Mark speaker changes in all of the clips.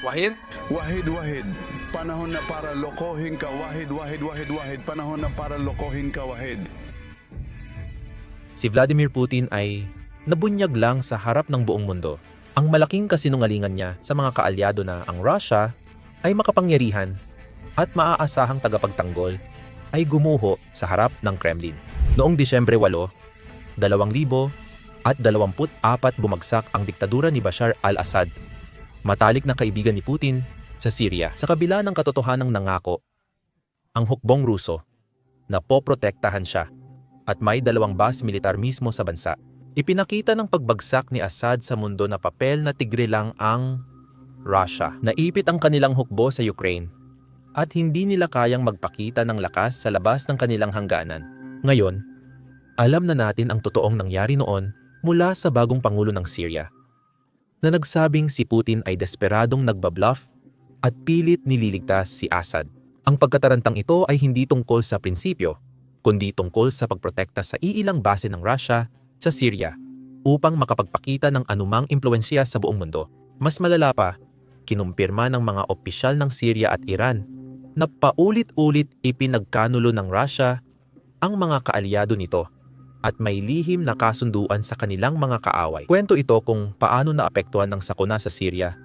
Speaker 1: Wahid?
Speaker 2: Wahid, Wahid. Panahon na para lokohin ka, Wahid, Wahid, Wahid, Wahid. Panahon na para lokohin ka, Wahid.
Speaker 3: Si Vladimir Putin ay nabunyag lang sa harap ng buong mundo. Ang malaking kasinungalingan niya sa mga kaalyado na ang Russia ay makapangyarihan at maaasahang tagapagtanggol ay gumuho sa harap ng Kremlin. Noong Disyembre 8, 2024 bumagsak ang diktadura ni Bashar al-Assad. Matalik na kaibigan ni Putin sa Syria. Sa kabila ng katotohanang nangako, ang hukbong Ruso na poprotektahan siya at may 2 base militar mismo sa bansa. Ipinakita ng pagbagsak ni Assad sa mundo na papel na tigre lang ang Russia. Naipit ang kanilang hukbo sa Ukraine at hindi nila kayang magpakita ng lakas sa labas ng kanilang hangganan. Ngayon, alam na natin ang totoong nangyari noon mula sa bagong pangulo ng Syria, na nagsabing si Putin ay desperadong nagbabluff at pilit nililigtas si Assad. Ang pagkatarantang ito ay hindi tungkol sa prinsipyo, kundi tungkol sa pagprotekta sa iilang base ng Russia sa Syria upang makapagpakita ng anumang impluensya sa buong mundo. Mas malala pa, kinumpirma ng mga opisyal ng Syria at Iran na paulit-ulit ipinagkanulo ng Russia ang mga kaalyado nito at may lihim na kasunduan sa kanilang mga kaaway. Kwento ito kung paano naapektuhan ng sakuna sa Syria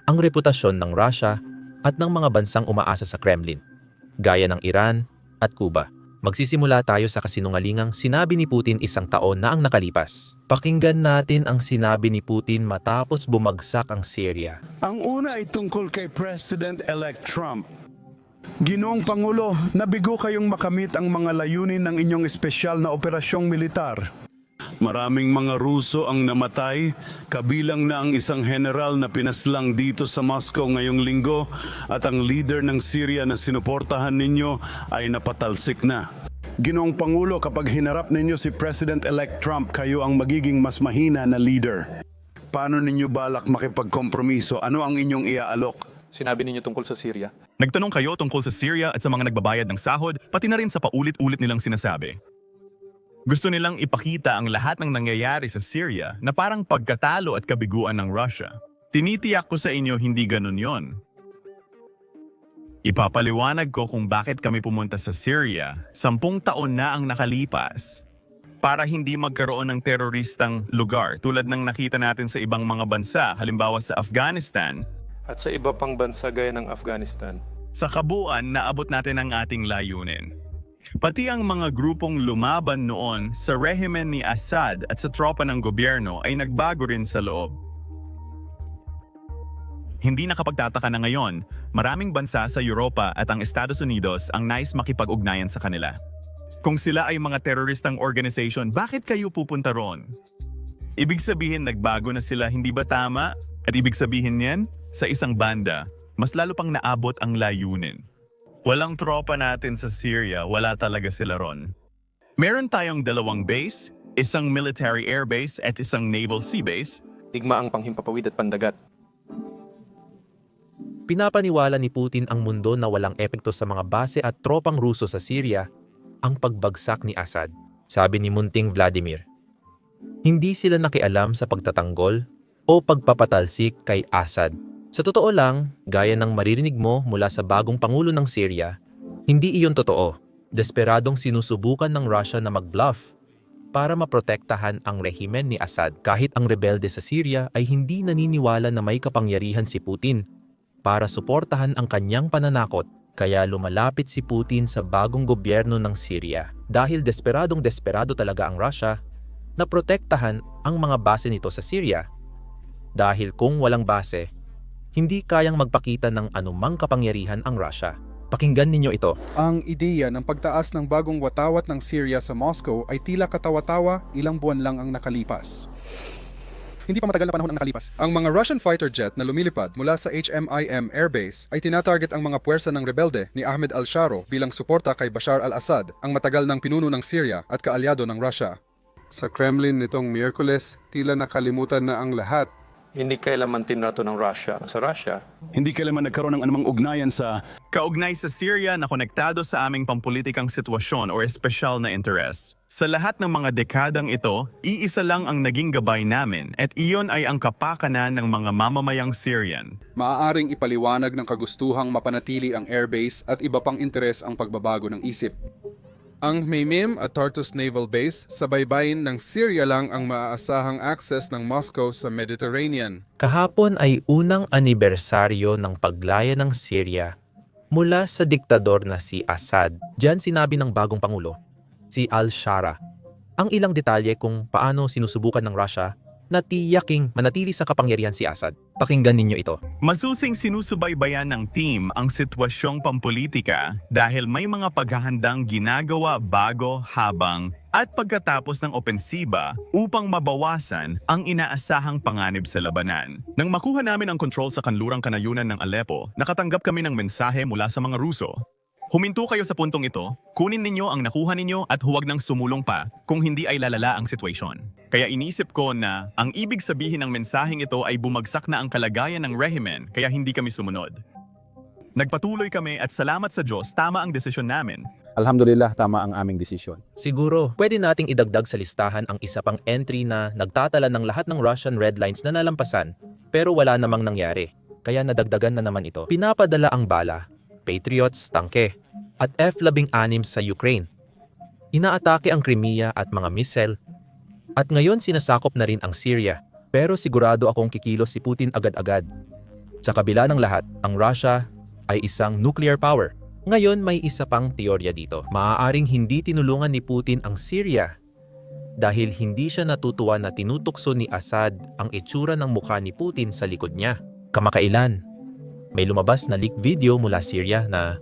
Speaker 3: ang reputasyon ng Russia at ng mga bansang umaasa sa Kremlin, gaya ng Iran at Cuba. Magsisimula tayo sa kasinungalingang sinabi ni Putin 1 taon na ang nakalipas. Pakinggan natin ang sinabi ni Putin matapos bumagsak ang Syria.
Speaker 2: Ang una ay tungkol kay President-elect Trump. Ginoong Pangulo, nabigo kayong makamit ang mga layunin ng inyong espesyal na operasyong militar. Maraming mga Ruso ang namatay, kabilang na ang isang general na pinaslang dito sa Moscow ngayong linggo at ang leader ng Syria na sinuportahan ninyo ay napatalsik na. Ginoong Pangulo, kapag hinarap ninyo si President-elect Trump, kayo ang magiging mas mahina na leader. Paano ninyo balak makipagkompromiso? Ano ang inyong iaalok?
Speaker 1: Sinabi ninyo tungkol sa Syria.
Speaker 4: Nagtanong kayo tungkol sa Syria at sa mga nagbabayad ng sahod, pati na rin sa paulit-ulit nilang sinasabi. Gusto nilang ipakita ang lahat ng nangyayari sa Syria na parang pagkatalo at kabiguan ng Russia. Tinitiyak ko sa inyo hindi ganun yon. Ipapaliwanag ko kung bakit kami pumunta sa Syria 10 taon na ang nakalipas para hindi magkaroon ng teroristang lugar tulad ng nakita natin sa ibang mga bansa, halimbawa sa Afghanistan.
Speaker 1: At sa iba pang bansa gaya ng Afghanistan.
Speaker 4: Sa kabuuan, naabot natin ang ating layunin. Pati ang mga grupong lumaban noon sa rehimen ni Assad at sa tropa ng gobyerno ay nagbago rin sa loob. Hindi nakapagtataka na ngayon, maraming bansa sa Europa at ang Estados Unidos ang nais makipag-ugnayan sa kanila. Kung sila ay mga teroristang organization, bakit kayo pupunta ron? Ibig sabihin nagbago na sila, hindi ba tama? At ibig sabihin niyan, sa isang banda, mas lalo pang naabot ang layunin. Walang tropa natin sa Syria, wala talaga sila ron. Meron tayong 2 base, isang military air base at isang naval sea base.
Speaker 1: Digma ang panghimpapawid at pandagat.
Speaker 3: Pinapaniwala ni Putin ang mundo na walang epekto sa mga base at tropang Ruso sa Syria ang pagbagsak ni Assad. Sabi ni Munting Vladimir, hindi sila nakialam sa pagtatanggol o pagpapatalsik kay Assad. Sa totoo lang, gaya ng maririnig mo mula sa bagong pangulo ng Syria, hindi iyon totoo. Desperadong sinusubukan ng Russia na mag-bluff para maprotektahan ang rehimen ni Assad. Kahit ang rebelde sa Syria ay hindi naniniwala na may kapangyarihan si Putin para suportahan ang kanyang pananakot, kaya lumalapit si Putin sa bagong gobyerno ng Syria. Dahil desperado talaga ang Russia na protektahan ang mga base nito sa Syria. Dahil kung walang base, hindi kayang magpakita ng anumang kapangyarihan ang Russia. Pakinggan ninyo ito.
Speaker 5: Ang ideya ng pagtaas ng bagong watawat ng Syria sa Moscow ay tila katawa-tawa, ilang buwan lang ang nakalipas. Hindi pa matagal na panahon ang nakalipas. Ang mga Russian fighter jet na lumilipad mula sa HMIM Airbase ay tinatarget ang mga puwersa ng rebelde ni Ahmed al-Sharo bilang suporta kay Bashar al-Assad, ang matagal ng pinuno ng Syria at kaalyado ng Russia. Sa Kremlin nitong Miyerkules, tila nakalimutan na ang lahat
Speaker 1: Hindi kailanman tinrato ng Russia sa Russia.
Speaker 2: Hindi kailanman nagkaroon ng anumang ugnayan sa
Speaker 4: Kaugnay sa Syria na konektado sa aming pampulitikang sitwasyon o espesyal na interes. Sa lahat ng mga dekadang ito, iisa lang ang naging gabay namin at iyon ay ang kapakanan ng mga mamamayang Syrian.
Speaker 5: Maaaring ipaliwanag ng kagustuhang mapanatili ang airbase at iba pang interes ang pagbabago ng isip. Ang Meimim at Tartus Naval Base sa baybayin ng Syria lang ang maaasahang access ng Moscow sa Mediterranean.
Speaker 3: Kahapon ay unang anibersaryo ng paglaya ng Syria mula sa diktador na si Assad. Diyan sinabi ng bagong pangulo, si al-Shara, ang ilang detalye kung paano sinusubukan ng Russia na tiyaking manatili sa kapangyarihan si Assad. Pakinggan ninyo ito.
Speaker 4: Masusing sinusubaybayan ng team ang sitwasyong pampolitika dahil may mga paghahandang ginagawa bago, habang at pagkatapos ng opensiba upang mabawasan ang inaasahang panganib sa labanan. Nang makuha namin ang kontrol sa kanlurang kanayunan ng Aleppo, nakatanggap kami ng mensahe mula sa mga Ruso. Huminto kayo sa puntong ito, kunin ninyo ang nakuha ninyo at huwag nang sumulong pa kung hindi ay lalala ang sitwasyon. Kaya inisip ko na ang ibig sabihin ng mensaheng ito ay bumagsak na ang kalagayan ng rehimen kaya hindi kami sumunod. Nagpatuloy kami at salamat sa Diyos, tama ang desisyon namin.
Speaker 6: Alhamdulillah, tama ang aming desisyon.
Speaker 3: Siguro, pwede nating idagdag sa listahan ang isa pang entry na nagtatala ng lahat ng Russian red lines na nalampasan pero wala namang nangyari. Kaya nadagdagan na naman ito. Pinapadala ang bala, Patriots, tangke, at F-16 sa Ukraine. Inaatake ang Crimea at mga missile. At ngayon sinasakop na rin ang Syria. Pero sigurado akong kikilos si Putin agad-agad. Sa kabila ng lahat, ang Russia ay isang nuclear power. Ngayon may isa pang teorya dito. Maaaring hindi tinulungan ni Putin ang Syria dahil hindi siya natutuwa na tinutukso ni Assad ang itsura ng mukha ni Putin sa likod niya. Kamakailan, may lumabas na leak video mula Syria na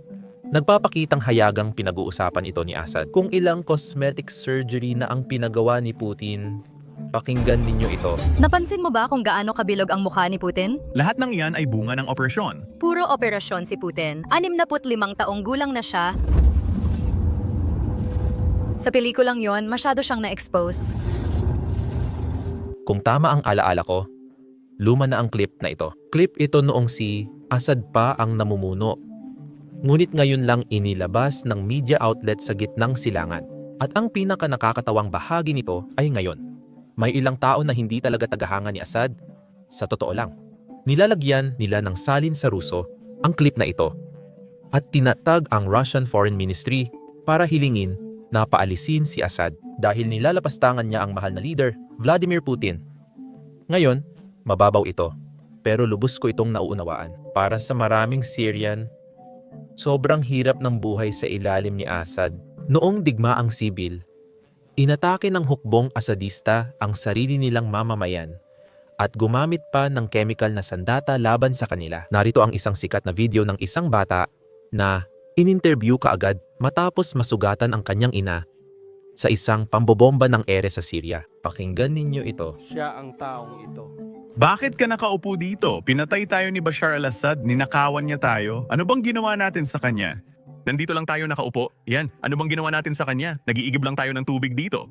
Speaker 3: nagpapakitang hayagang pinag-uusapan ito ni Assad. Kung ilang cosmetic surgery na ang pinagawa ni Putin, pakinggan ninyo ito.
Speaker 7: Napansin mo ba kung gaano kabilog ang mukha ni Putin?
Speaker 4: Lahat ng iyan ay bunga ng operasyon.
Speaker 7: Puro operasyon si Putin. 65 taong gulang na siya. Sa pelikulang yon, masyado siyang na-expose.
Speaker 3: Kung tama ang alaala ko, luma na ang clip na ito. Clip ito noong si Assad pa ang namumuno. Ngunit ngayon lang inilabas ng media outlet sa gitnang silangan. At ang pinaka nakakatawang bahagi nito ay ngayon. May ilang tao na hindi talaga tagahanga ni Assad. Sa totoo lang, nilalagyan nila ng salin sa Ruso ang clip na ito. At tinatag ang Russian Foreign Ministry para hilingin na paalisin si Assad dahil nilalapastangan niya ang mahal na leader, Vladimir Putin. Ngayon, mababaw ito. Pero lubos ko itong nauunawaan. Para sa maraming Syrian, sobrang hirap ng buhay sa ilalim ni Assad. Noong digmaang sibil, inatake ng hukbong Assadista ang sarili nilang mamamayan at gumamit pa ng chemical na sandata laban sa kanila. Narito ang isang sikat na video ng isang bata na in-interview kaagad matapos masugatan ang kanyang ina sa isang pambobomba ng ere sa Syria. Pakinggan ninyo ito.
Speaker 8: Siya ang taong ito.
Speaker 4: Bakit ka nakaupo dito? Pinatay tayo ni Bashar al-Assad, ninakawan niya tayo. Ano bang ginawa natin sa kanya? Nandito lang tayo nakaupo. Yan, ano bang ginawa natin sa kanya? Nag-iigib lang tayo ng tubig dito.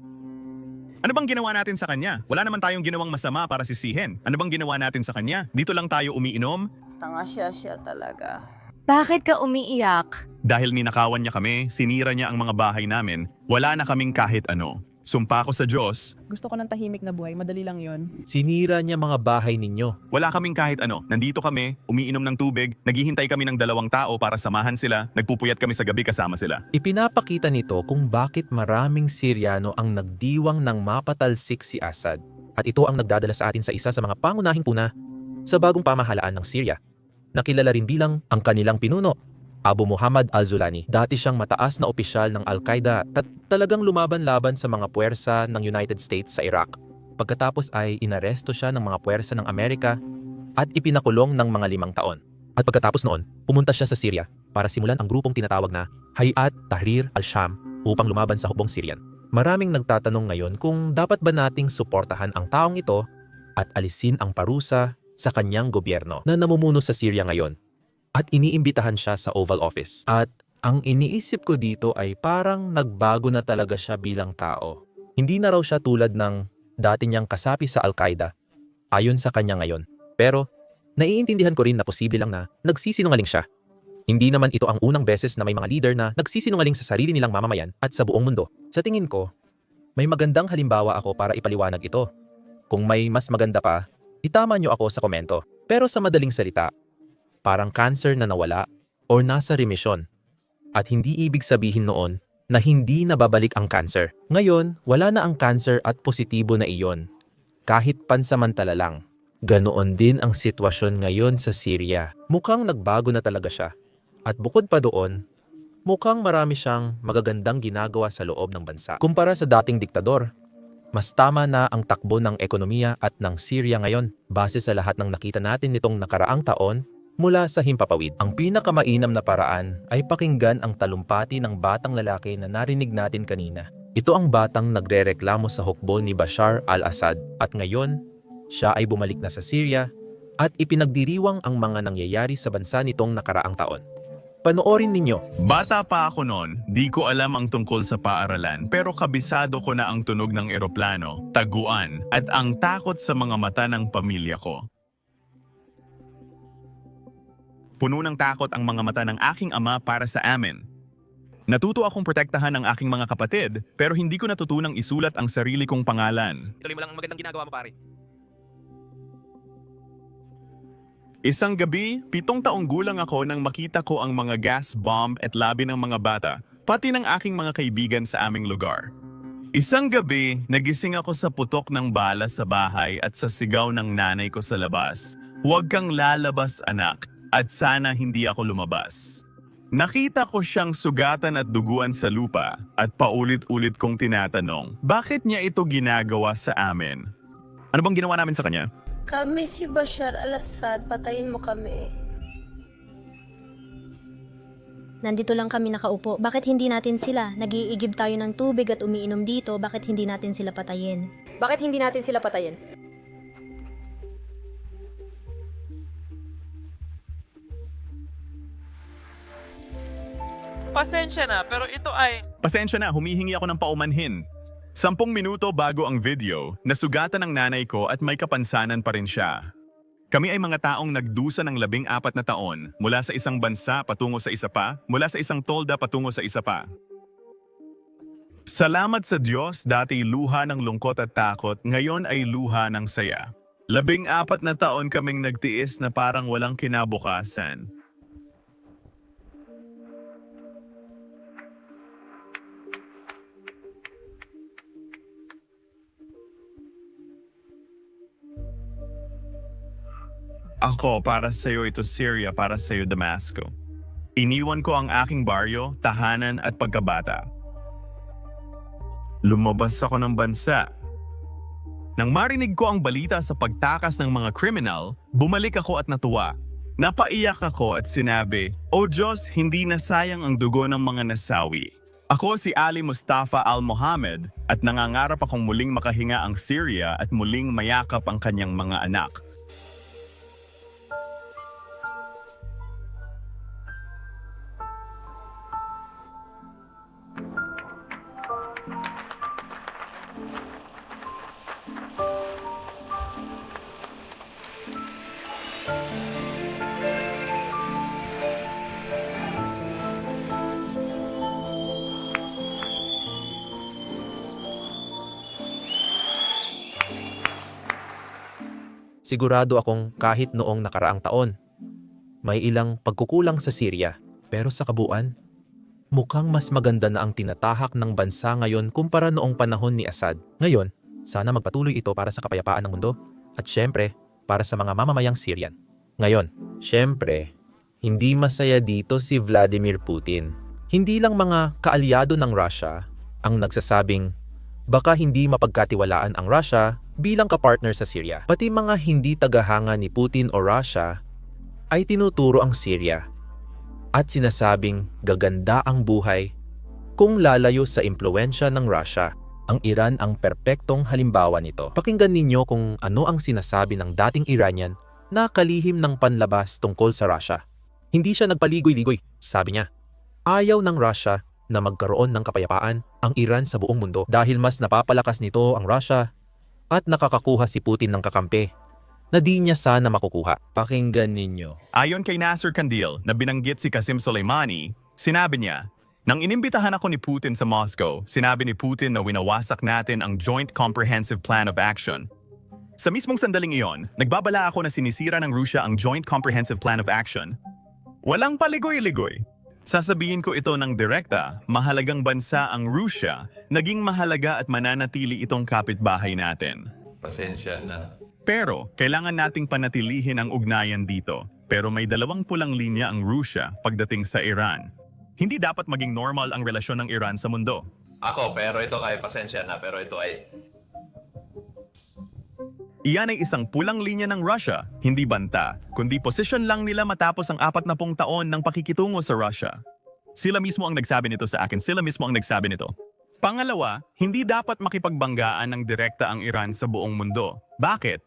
Speaker 4: Ano bang ginawa natin sa kanya? Wala naman tayong ginawang masama para sisihin. Ano bang ginawa natin sa kanya? Dito lang tayo umiinom?
Speaker 9: Tanga siya talaga.
Speaker 7: Bakit ka umiiyak?
Speaker 4: Dahil ninakawan niya kami, sinira niya ang mga bahay namin, wala na kaming kahit ano. Sumpa ko sa Diyos,
Speaker 9: Gusto ko ng tahimik na buhay, madali lang yon.
Speaker 3: Sinira niya mga bahay ninyo.
Speaker 4: wala kaming kahit ano. Nandito kami, umiinom ng tubig, naghihintay kami ng 2 tao para samahan sila, nagpupuyat kami sa gabi kasama sila.
Speaker 3: Ipinapakita nito kung bakit maraming Syriano ang nagdiwang ng mapatalsik si Assad. At ito ang nagdadala sa atin sa isa sa mga pangunahing puna sa bagong pamahalaan ng Syria. Nakilala rin bilang ang kanilang pinuno, Abu Muhammad al-Zulani. Dati siyang mataas na opisyal ng Al-Qaeda at talagang lumaban-laban sa mga puwersa ng United States sa Iraq. Pagkatapos ay inaresto siya ng mga puwersa ng Amerika at ipinakulong ng mga 5 taon. At pagkatapos noon, pumunta siya sa Syria para simulan ang grupong tinatawag na Hayat Tahrir al-Sham upang lumaban sa hukbong Syrian. Maraming nagtatanong ngayon kung dapat ba nating suportahan ang taong ito at alisin ang parusa sa kanyang gobyerno na namumuno sa Syria ngayon. At iniimbitahan siya sa Oval Office. At ang iniisip ko dito ay parang nagbago na talaga siya bilang tao. Hindi na raw siya tulad ng dati niyang kasapi sa Al-Qaeda. Ayon sa kanya ngayon, Pero, naiintindihan ko rin na posible lang na nagsisinungaling siya. Hindi naman ito ang unang beses na may mga leader na nagsisinungaling sa sarili nilang mamamayan at sa buong mundo. Sa tingin ko, may magandang halimbawa ako para ipaliwanag ito. Kung may mas maganda pa, itama niyo ako sa komento. Pero sa madaling salita, parang cancer na nawala o nasa remission. At hindi ibig sabihin noon na hindi nababalik ang cancer. Ngayon, wala na ang cancer at positibo na iyon. Kahit pansamantala lang. Ganoon din ang sitwasyon ngayon sa Syria. Mukhang nagbago na talaga siya. At bukod pa doon, mukhang marami siyang magagandang ginagawa sa loob ng bansa. Kumpara sa dating diktador, mas tama na ang takbo ng ekonomiya at ng Syria ngayon base sa lahat ng nakita natin nitong nakaraang taon mula sa himpapawid. Ang pinakamainam na paraan ay pakinggan ang talumpati ng batang lalaki na narinig natin kanina. Ito ang batang nagrereklamo sa hukbo ni Bashar al-Assad at ngayon, siya ay bumalik na sa Syria at ipinagdiriwang ang mga nangyayari sa bansa nitong nakaraang taon. Panoorin ninyo.
Speaker 4: Bata pa ako noon, di ko alam ang tungkol sa paaralan pero kabisado ko na ang tunog ng eroplano, taguan at ang takot sa mga mata ng pamilya ko. Puno ng takot ang mga mata ng aking ama para sa amin. Natuto akong protektahan ang aking mga kapatid pero hindi ko natutunang isulat ang sarili kong pangalan.
Speaker 3: Tuloy mo lang ang magandang ginagawa mo, pare.
Speaker 4: Isang gabi, 7 taong gulang ako nang makita ko ang mga gas bomb at labi ng mga bata, pati ng aking mga kaibigan sa aming lugar. Isang gabi, nagising ako sa putok ng bala sa bahay at sa sigaw ng nanay ko sa labas. Huwag kang lalabas anak, at sana hindi ako lumabas. Nakita ko siyang sugatan at duguan sa lupa at paulit-ulit kong tinatanong, bakit niya ito ginagawa sa amin? Ano bang ginawa namin sa kanya?
Speaker 8: Kami si Bashar al-Assad, patayin mo kami.
Speaker 10: Nandito lang kami nakaupo. Bakit hindi natin sila? Nag-iigib tayo ng tubig at umiinom dito. Bakit hindi natin sila patayin?
Speaker 9: Bakit hindi natin sila patayin?
Speaker 3: Pasensya na, pero ito ay...
Speaker 4: Pasensya na, humihingi ako ng paumanhin. 10 minuto bago ang video, nasugatan ng nanay ko at may kapansanan pa rin siya. Kami ay mga taong nagdusa ng 14 na taon mula sa isang bansa patungo sa isa pa, mula sa isang tolda patungo sa isa pa. Salamat sa Diyos, dati luha ng lungkot at takot, ngayon ay luha ng saya. 14 na taon kaming nagtiis na parang walang kinabukasan. Ako, para sa iyo ito Syria, para sa iyo Damasco. Iniwan ko ang aking baryo, tahanan at pagkabata. Lumabas ako ng bansa. Nang marinig ko ang balita sa pagtakas ng mga kriminal, bumalik ako at natuwa. Napaiyak ako at sinabi, O Diyos, hindi nasayang ang dugo ng mga nasawi. Ako si Ali Mustafa Al-Mohammed at nangangarap akong muling makahinga ang Syria at muling mayakap ang kanyang mga anak.
Speaker 3: Sigurado akong kahit noong nakaraang taon, may ilang pagkukulang sa Syria. Pero sa kabuuan, mukhang mas maganda na ang tinatahak ng bansa ngayon kumpara noong panahon ni Assad. Ngayon, sana magpatuloy ito para sa kapayapaan ng mundo at syempre, para sa mga mamamayang Syrian. Ngayon, syempre, hindi masaya dito si Vladimir Putin. Hindi lang mga kaalyado ng Russia ang nagsasabing baka hindi mapagkatiwalaan ang Russia bilang kapartner sa Syria. Pati mga hindi tagahanga ni Putin o Russia ay tinuturo ang Syria at sinasabing gaganda ang buhay kung lalayo sa impluwensya ng Russia. Ang Iran ang perpektong halimbawa nito. Pakinggan ninyo kung ano ang sinasabi ng dating Iranian na kalihim ng panlabas tungkol sa Russia. Hindi siya nagpaligoy-ligoy, sabi niya. Ayaw ng Russia na magkaroon ng kapayapaan ang Iran sa buong mundo dahil mas napapalakas nito ang Russia at nakakakuha si Putin ng kakampi. na di niya sana makukuha. Pakinggan ninyo.
Speaker 4: Ayon kay Nasser Kandil na binanggit si Qasem Soleimani, sinabi niya, "Nang inimbitahan ako ni Putin sa Moscow, sinabi ni Putin na winawasak natin ang Joint Comprehensive Plan of Action. Sa mismong sandaling iyon, nagbabala ako na sinisira ng Rusya ang Joint Comprehensive Plan of Action. Walang paligoy-ligoy. Sasabihin ko ito ng direkta, mahalagang bansa ang Rusya, naging mahalaga at mananatili itong kapitbahay natin.
Speaker 1: Pasensya na.
Speaker 4: Pero, kailangan nating panatilihin ang ugnayan dito. Pero may dalawang pulang linya ang Rusya pagdating sa Iran. Hindi dapat maging normal ang relasyon ng Iran sa mundo.
Speaker 1: Ako, pero ito ay pasensya na, pero ito ay...
Speaker 4: Iyan ay isang pulang linya ng Russia, hindi banta, kundi posisyon lang nila matapos ang 40 taon ng pakikitungo sa Russia. Sila mismo ang nagsabi nito sa akin, sila mismo ang nagsabi nito. Pangalawa, hindi dapat makipagbanggaan ng direkta ang Iran sa buong mundo. Bakit?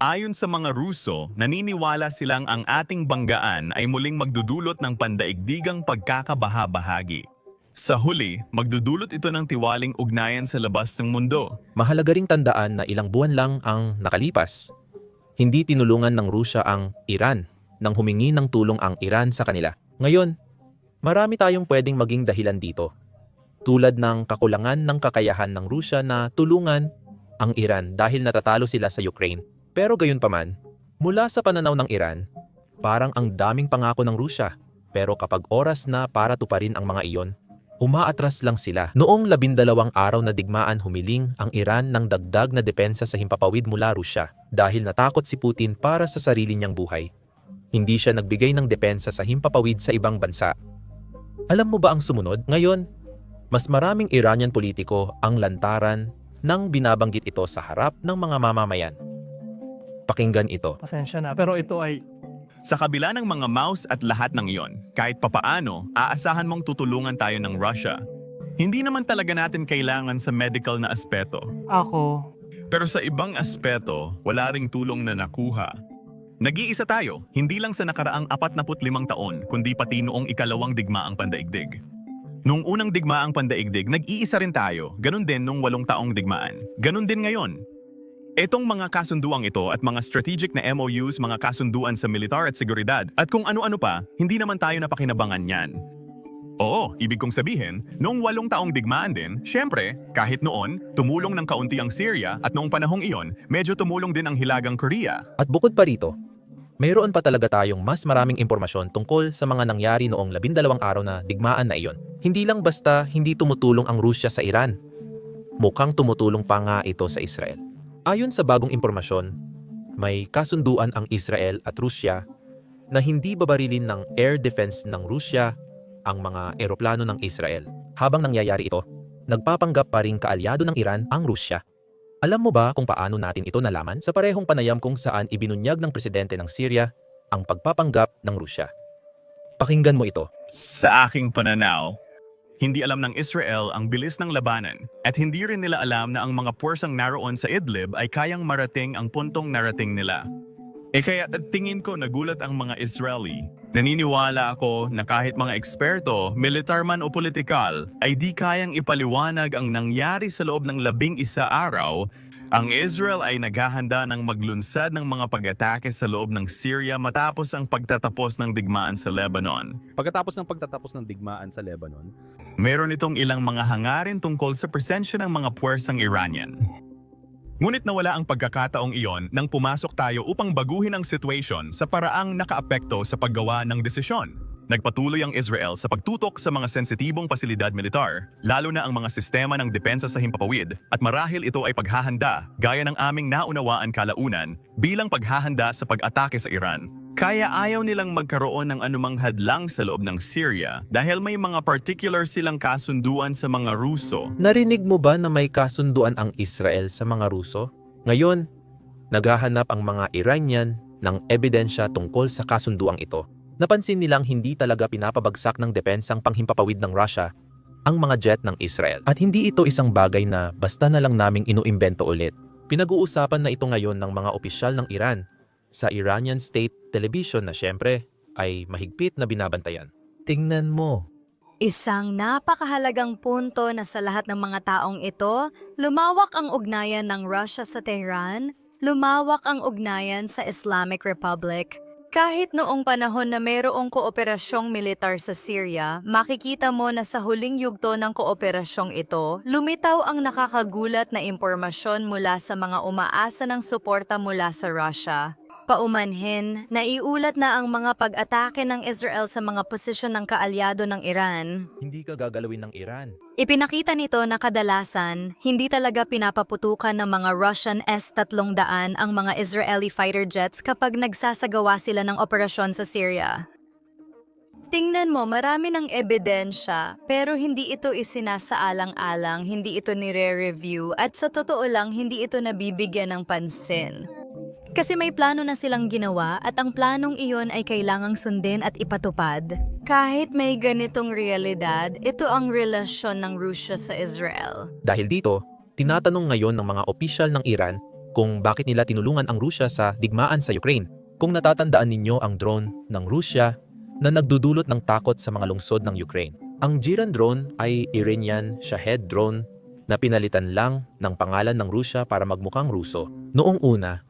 Speaker 4: Ayon sa mga Ruso, naniniwala silang ang ating banggaan ay muling magdudulot ng pandaigdigang pagkakabaha-bahagi. Sa huli, magdudulot ito ng tiwaling ugnayan sa labas ng mundo.
Speaker 3: Mahalaga ring tandaan na ilang buwan lang ang nakalipas. Hindi tinulungan ng Rusya ang Iran nang humingi ng tulong ang Iran sa kanila. Ngayon, marami tayong pwedeng maging dahilan dito. Tulad ng kakulangan ng kakayahan ng Rusya na tulungan ang Iran dahil natatalo sila sa Ukraine. Pero gayunpaman, mula sa pananaw ng Iran, parang ang daming pangako ng Rusya. Pero kapag oras na para tuparin ang mga iyon, umaatras lang sila. Noong 12 araw na digmaan humiling ang Iran ng dagdag na depensa sa himpapawid mula Rusya dahil natakot si Putin para sa sarili niyang buhay. Hindi siya nagbigay ng depensa sa himpapawid sa ibang bansa. Alam mo ba ang sumunod? Ngayon, mas maraming Iranian politiko ang lantaran nang binabanggit ito sa harap ng mga mamamayan. Pakinggan ito.
Speaker 11: Pasensya na, pero ito ay...
Speaker 4: Sa kabila ng mga mouse at lahat ng iyon, kahit papaano, aasahan mong tutulungan tayo ng Russia. Hindi naman talaga natin kailangan sa medical na aspeto.
Speaker 11: Ako...
Speaker 4: Pero sa ibang aspeto, wala ring tulong na nakuha. Nag-iisa tayo, hindi lang sa nakaraang 45 taon, kundi pati noong ikalawang digmaang pandaigdig. Noong unang digmaang pandaigdig, nag-iisa rin tayo, ganun din noong 8 taong digmaan. Ganun din ngayon. Etong mga kasunduang ito at mga strategic na MOUs, mga kasunduan sa militar at seguridad at kung ano-ano pa, hindi naman tayo napakinabangan yan. Oo, ibig kong sabihin, noong 8 taong digmaan din, syempre, kahit noon, tumulong ng kaunti ang Syria at noong panahong iyon, medyo tumulong din ang Hilagang Korea.
Speaker 3: At bukod pa rito, mayroon pa talaga tayong mas maraming impormasyon tungkol sa mga nangyari noong 12 araw na digmaan na iyon. Hindi lang basta hindi tumutulong ang Rusya sa Iran. Mukhang tumutulong pa nga ito sa Israel. Ayon sa bagong impormasyon, may kasunduan ang Israel at Rusya na hindi babarilin ng air defense ng Rusya ang mga eroplano ng Israel. Habang nangyayari ito, nagpapanggap pa ring kaalyado ng Iran ang Rusya. Alam mo ba kung paano natin ito nalaman? Sa parehong panayam kung saan ibinunyag ng presidente ng Syria ang pagpapanggap ng Rusya. Pakinggan mo ito.
Speaker 4: Sa aking pananaw, hindi alam ng Israel ang bilis ng labanan at hindi rin nila alam na ang mga puwersang naroon sa Idlib ay kayang marating ang puntong narating nila. Kaya tingin ko nagulat ang mga Israeli. Naniniwala ako na kahit mga eksperto, militar man o politikal, ay di kayang ipaliwanag ang nangyari sa loob ng 11 araw. Ang Israel ay naghahanda ng maglunsad ng mga pag-atake sa loob ng Syria matapos ang pagtatapos ng digmaan sa Lebanon.
Speaker 6: Pagkatapos ng digmaan sa Lebanon,
Speaker 4: Meron itong ilang mga hangarin tungkol sa presensya ng mga puwersang Iranian. Ngunit nawala ang pagkakataong iyon nang pumasok tayo upang baguhin ang situation sa paraang nakaapekto sa paggawa ng desisyon. Nagpatuloy ang Israel sa pagtutok sa mga sensitibong pasilidad militar, lalo na ang mga sistema ng depensa sa himpapawid, at marahil ito ay paghahanda, gaya ng aming naunawaan kalaunan, bilang paghahanda sa pag-atake sa Iran. Kaya ayaw nilang magkaroon ng anumang hadlang sa loob ng Syria dahil may mga particular silang kasunduan sa mga Ruso.
Speaker 3: Narinig mo ba na may kasunduan ang Israel sa mga Ruso? Ngayon, naghahanap ang mga Iranian ng ebidensya tungkol sa kasunduang ito. Napansin nilang hindi talaga pinapabagsak ng depensang panghimpapawid ng Russia ang mga jet ng Israel. At hindi ito isang bagay na basta na lang naming inuimbento ulit. Pinag-uusapan na ito ngayon ng mga opisyal ng Iran sa Iranian State Television na syempre ay mahigpit na binabantayan. Tingnan mo.
Speaker 7: Isang napakahalagang punto na sa lahat ng mga taong ito, lumawak ang ugnayan ng Russia sa Tehran, lumawak ang ugnayan sa Islamic Republic. Kahit noong panahon na mayroong kooperasyong militar sa Syria, makikita mo na sa huling yugto ng kooperasyong ito, lumitaw ang nakakagulat na impormasyon mula sa mga umaasa ng suporta mula sa Russia. Paumanhin, naiulat na ang mga pag-atake ng Israel sa mga posisyon ng kaalyado ng Iran.
Speaker 3: Hindi ka gagalawin ng Iran.
Speaker 7: Ipinakita nito na kadalasan, hindi talaga pinapaputukan ng mga Russian S-300 ang mga Israeli fighter jets kapag nagsasagawa sila ng operasyon sa Syria. Tingnan mo, marami ng ebidensya, pero hindi ito isinasaalang-alang, hindi ito nire-review, at sa totoo lang, hindi ito nabibigyan ng pansin. Kasi may plano na silang ginawa at ang planong iyon ay kailangang sundin at ipatupad. Kahit may ganitong realidad, ito ang relasyon ng Rusya sa Israel.
Speaker 3: Dahil dito, tinatanong ngayon ng mga opisyal ng Iran kung bakit nila tinulungan ang Rusya sa digmaan sa Ukraine. Kung natatandaan ninyo ang drone ng Rusya na nagdudulot ng takot sa mga lungsod ng Ukraine. Ang Jiran drone ay Iranian Shahed drone na pinalitan lang ng pangalan ng Rusya para magmukhang Ruso. Noong una,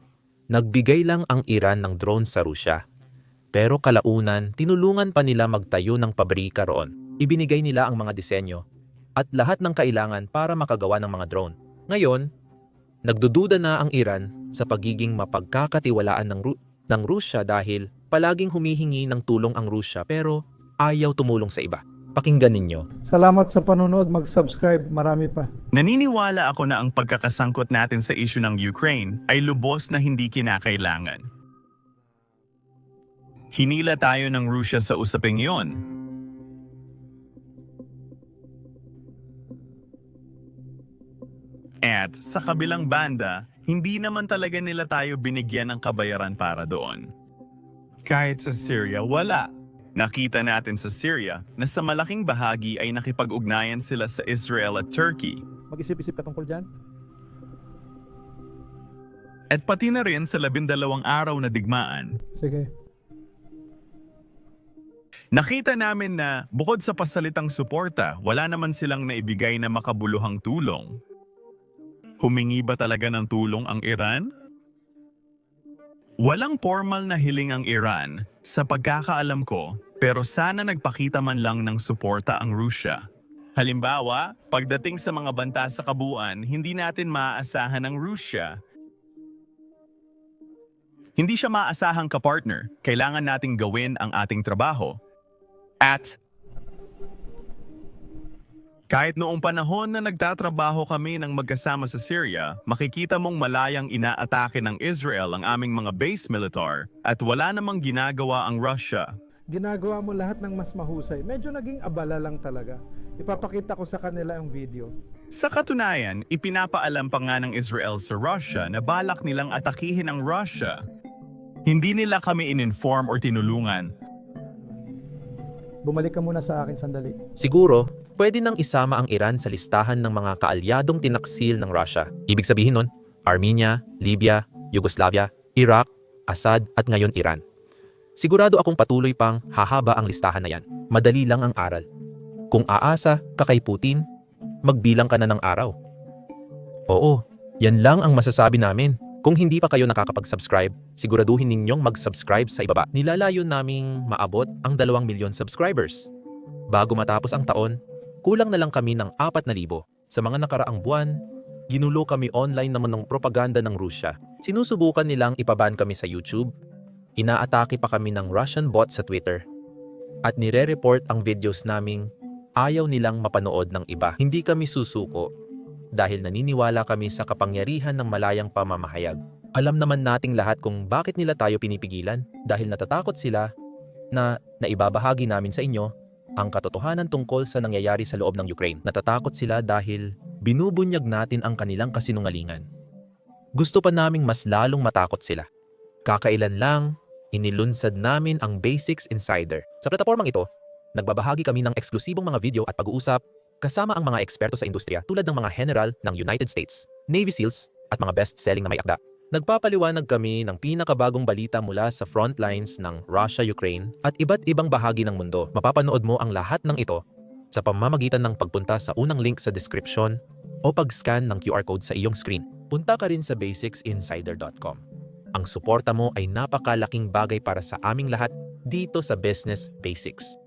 Speaker 3: nagbigay lang ang Iran ng drone sa Rusya. Pero kalaunan, tinulungan pa nila magtayo ng pabrika roon. Ibinigay nila ang mga disenyo at lahat ng kailangan para makagawa ng mga drone. Ngayon, nagdududa na ang Iran sa pagiging mapagkakatiwalaan ng Rusya dahil palaging humihingi ng tulong ang Rusya pero ayaw tumulong sa iba. Pakinggan ninyo.
Speaker 11: Salamat sa panonood, mag-subscribe, marami pa.
Speaker 4: Naniniwala ako na ang pagkakasangkot natin sa issue ng Ukraine ay lubos na hindi kinakailangan. Hinila tayo ng Rusya sa usaping iyon. At sa kabilang banda, hindi naman talaga nila tayo binigyan ng kabayaran para doon. Kahit sa Syria, wala. Nakita natin sa Syria na sa malaking bahagi ay nakipag-ugnayan sila sa Israel at Turkey.
Speaker 11: Mag-isip-isip ka tungkol dyan?
Speaker 4: At pati na rin sa 12 araw na digmaan.
Speaker 11: Sige.
Speaker 4: Nakita namin na bukod sa pasalitang suporta, wala naman silang naibigay na makabuluhang tulong. Humingi ba talaga ng tulong ang Iran? Walang formal na hiling ang Iran, sa pagkakaalam ko, pero sana nagpakita man lang ng suporta ang Rusya. Halimbawa, pagdating sa mga banta sa kabuuan, hindi natin maaasahan ang Rusya. Hindi siya maaasahang kapartner, kailangan nating gawin ang ating trabaho. At kahit noong panahon na nagtatrabaho kami ng magkasama sa Syria, makikita mong malayang inaatake ng Israel ang aming mga base militar at wala namang ginagawa ang Russia.
Speaker 11: Ginagawa mo lahat ng mas mahusay. Medyo naging abala lang talaga. Ipapakita ko sa kanila ang video.
Speaker 4: Sa katunayan, ipinapaalam pa nga ng Israel sa Russia na balak nilang atakihin ang Russia. Hindi nila kami in-inform or tinulungan.
Speaker 11: Bumalik ka muna sa akin sandali.
Speaker 3: Siguro, pwede nang isama ang Iran sa listahan ng mga kaalyadong tinaksil ng Russia. Ibig sabihin nun, Armenia, Libya, Yugoslavia, Iraq, Assad at ngayon Iran. Sigurado akong patuloy pang hahaba ang listahan na yan. Madali lang ang aral. Kung aasa ka kay Putin, magbilang ka na ng araw. Oo, yan lang ang masasabi namin. Kung hindi pa kayo nakakapag-subscribe, siguraduhin ninyong mag-subscribe sa ibaba. Nilalayo naming maabot ang 2 milyon subscribers. Bago matapos ang taon, kulang na lang kami ng 4,000. Sa mga nakaraang buwan, ginulo kami online naman ng propaganda ng Rusya. Sinusubukan nilang ipaban kami sa YouTube. Inaatake pa kami ng Russian bot sa Twitter. At nire-report ang videos naming ayaw nilang mapanood ng iba. Hindi kami susuko dahil naniniwala kami sa kapangyarihan ng malayang pamamahayag. Alam naman nating lahat kung bakit nila tayo pinipigilan dahil natatakot sila na naibabahagi namin sa inyo ang katotohanan tungkol sa nangyayari sa loob ng Ukraine. Natatakot sila dahil binubunyag natin ang kanilang kasinungalingan. Gusto pa naming mas lalong matakot sila. Kakailan lang, inilunsad namin ang Basics Insider. Sa platapormang ito, nagbabahagi kami ng eksklusibong mga video at pag-uusap kasama ang mga eksperto sa industriya tulad ng mga general ng United States, Navy SEALs at mga best-selling na may akda. Nagpapaliwanag kami ng pinakabagong balita mula sa front lines ng Russia-Ukraine at iba't ibang bahagi ng mundo. Mapapanood mo ang lahat ng ito sa pamamagitan ng pagpunta sa unang link sa description o pag-scan ng QR code sa iyong screen. Punta ka rin sa basicsinsider.com. Ang suporta mo ay napakalaking bagay para sa aming lahat dito sa Business Basics.